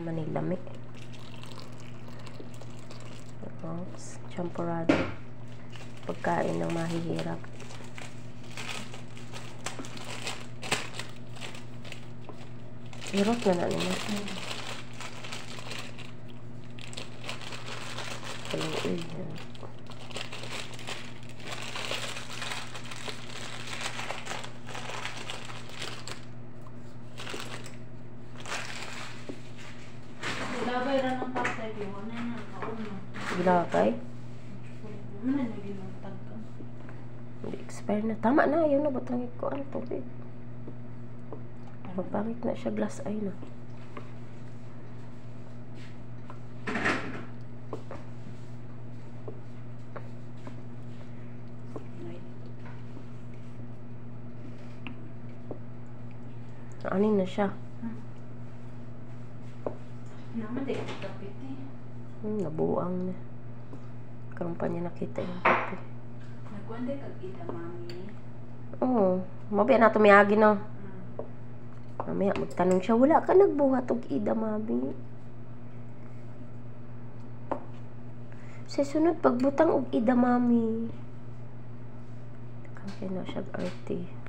manilami. Champurado. Pagkain ng mahihirap. Irot na nila. Kaluoy. Gilagay ra ng patay yung ano na kauno. Gilagay? Ano na ginutag ka? Hindi expire na. Tama na. Yun na. Batangit ko ang tubig. Mapangit na siya. Glass eye na. Anin na siya. Naman di ka kapit eh. Nabuang na. Karoon pa niya nakita yung kape. Nagwanda kag ida mami. Oo. Mabi na tumiyagi no. Mamaya magtanong siya, wala ka nagbuhat og ida mami. Sa sunod pagbutang og ida mami. Kaya na siya arte.